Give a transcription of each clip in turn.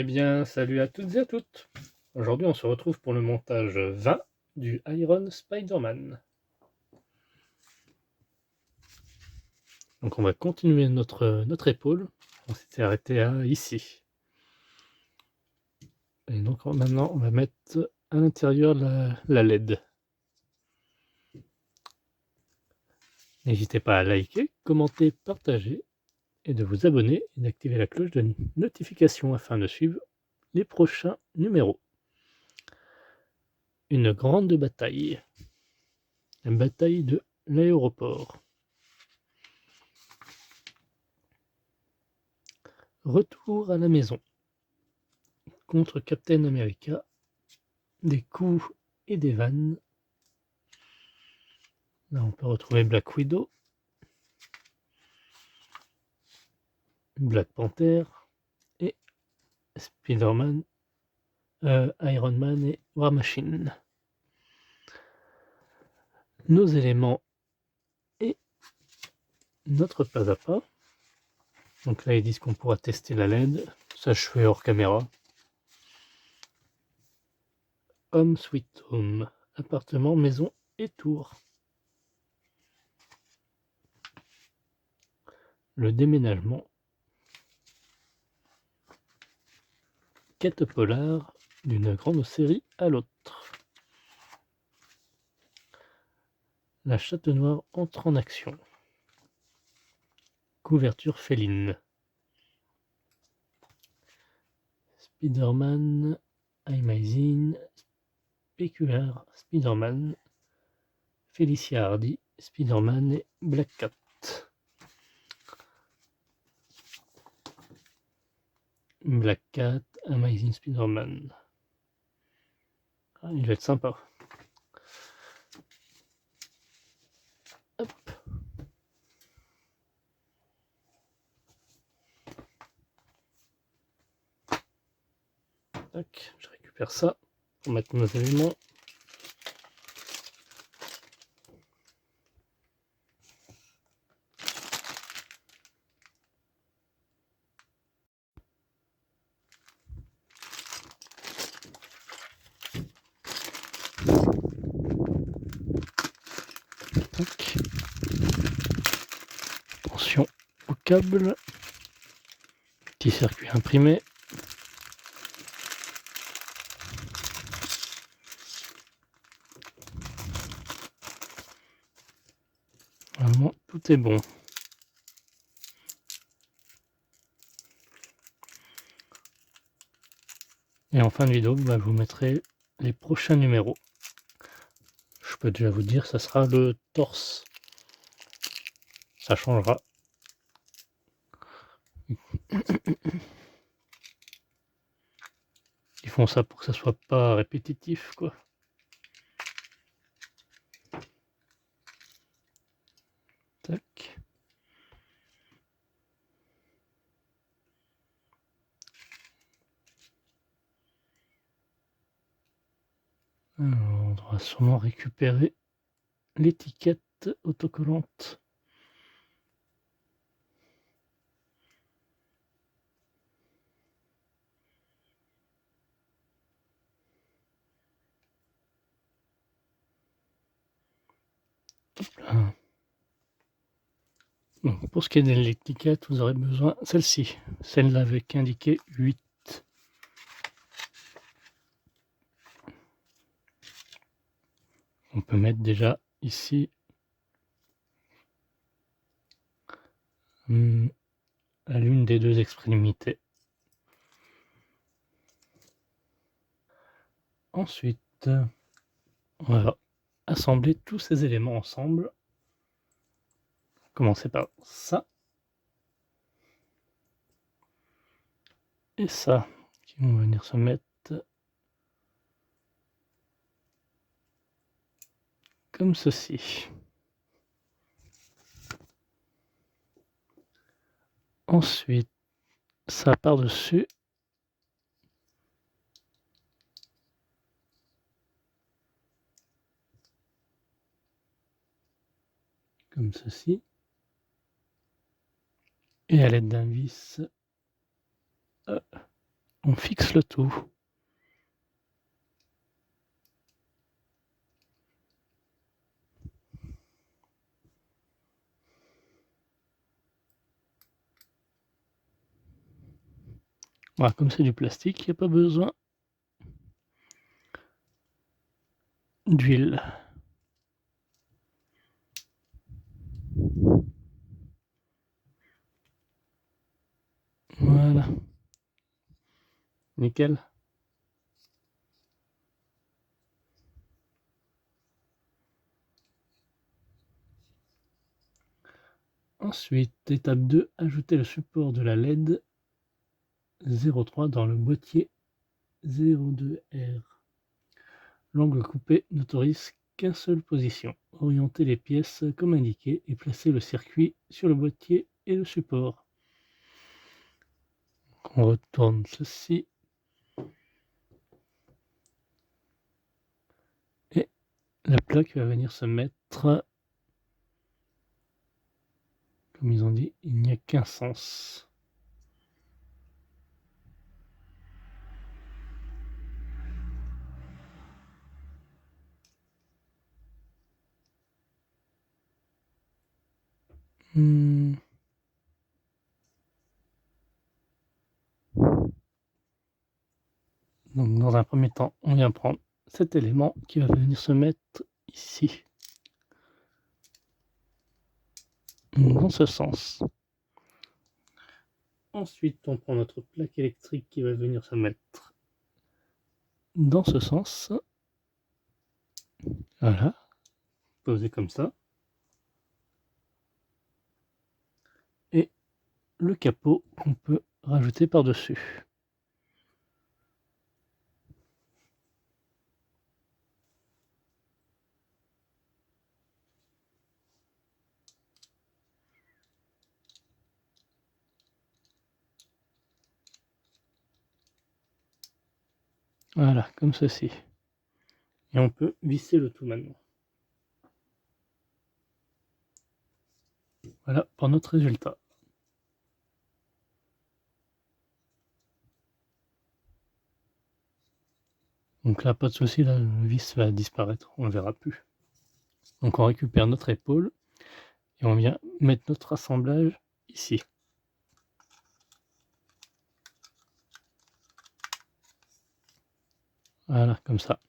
Eh bien, salut à toutes et à toutes. Aujourd'hui, on se retrouve pour le montage 20 du Iron Spider-Man. Donc, on va continuer notre épaule. On s'était arrêté à ici. Et donc, maintenant, on va mettre à l'intérieur la LED. N'hésitez pas à liker, commenter, partager et de vous abonner et d'activer la cloche de notification afin de suivre les prochains numéros. Une grande bataille. La bataille de l'aéroport. Retour à la maison. Contre Captain America, des coups et des vannes. Là, on peut retrouver Black Widow, Black Panther et Spider-Man, Iron Man et War Machine. Nos éléments et notre pas à pas. Donc là, ils disent qu'on pourra tester la LED. Ça, je fais hors caméra. Home Sweet Home. Appartement, maison et tour. Le déménagement. Quête polar d'une grande série à l'autre. La chatte noire entre en action. Couverture féline. Spider-Man, Amazing, Speculaire, Spider-Man, Felicia Hardy, Spider-Man et Black Cat. Black Cat, Amazing Spider-Man. Ah, il va être sympa. Hop. Tac, je récupère ça pour mettre nos éléments. Tac. Attention au câble. Petit circuit imprimé. Vraiment, tout est bon. Et en fin de vidéo, je vous mettrai les prochains numéros. Je peux déjà vous dire, ça sera le torse. Ça changera. Ils font ça pour que ça soit pas répétitif, quoi. Tac. Alors, on devra sûrement récupérer l'étiquette autocollante. Donc, pour ce qui est de l'étiquette, vous aurez besoin de celle-ci, celle-là avec indiqué 8. On peut mettre déjà ici à l'une des deux extrémités. Ensuite, on va assembler tous ces éléments ensemble. Commencer par ça et ça qui vont venir se mettre comme ceci. Ensuite, ça par-dessus. Comme ceci. Et à l'aide d'un vis, on fixe le tout. Voilà, comme c'est du plastique, il n'y a pas besoin d'huile. Voilà. Nickel. Ensuite, étape 2, ajouter le support de la LED 03 dans le boîtier 02R. L'angle coupé n'autorise qu'une seule position. Orienter les pièces comme indiqué et placer le circuit sur le boîtier et le support. On retourne ceci. Et la plaque va venir se mettre, comme ils ont dit, il n'y a qu'un sens. Donc dans un premier temps, on vient prendre cet élément qui va venir se mettre ici, dans ce sens. Ensuite, on prend notre plaque électrique qui va venir se mettre dans ce sens. Voilà, posé comme ça. Et le capot qu'on peut rajouter par-dessus. Voilà, comme ceci. Et on peut visser le tout maintenant. Voilà pour notre résultat. Donc là, pas de souci, là, le vis va disparaître, on ne le verra plus. Donc on récupère notre épaule et on vient mettre notre assemblage ici. Voilà, comme ça.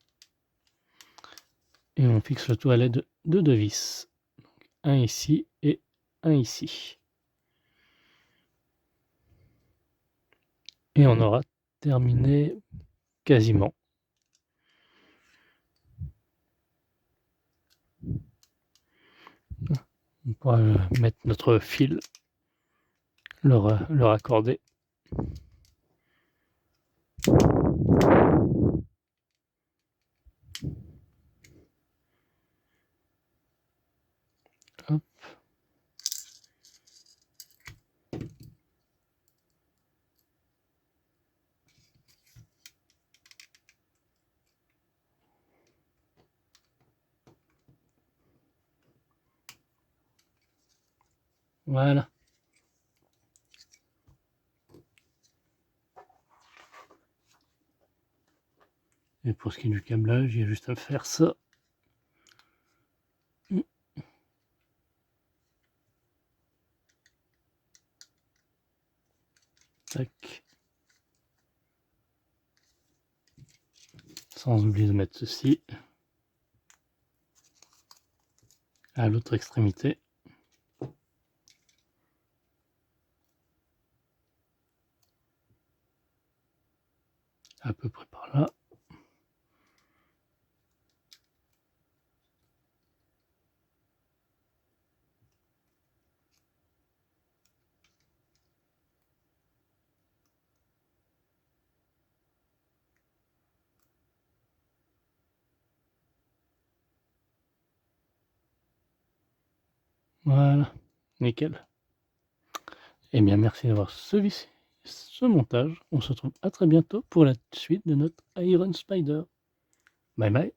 Et on fixe le tout à l'aide de deux vis. Donc, un ici et un ici. Et on aura terminé quasiment. On pourra mettre notre fil, le raccorder. Hop. Voilà. Et pour ce qui est du câblage, il y a juste à faire ça. Tac. Sans oublier de mettre ceci à l'autre extrémité. À peu près par là. Voilà, nickel. Eh bien, merci d'avoir suivi ce montage. On se retrouve à très bientôt pour la suite de notre Iron Spider. Bye bye.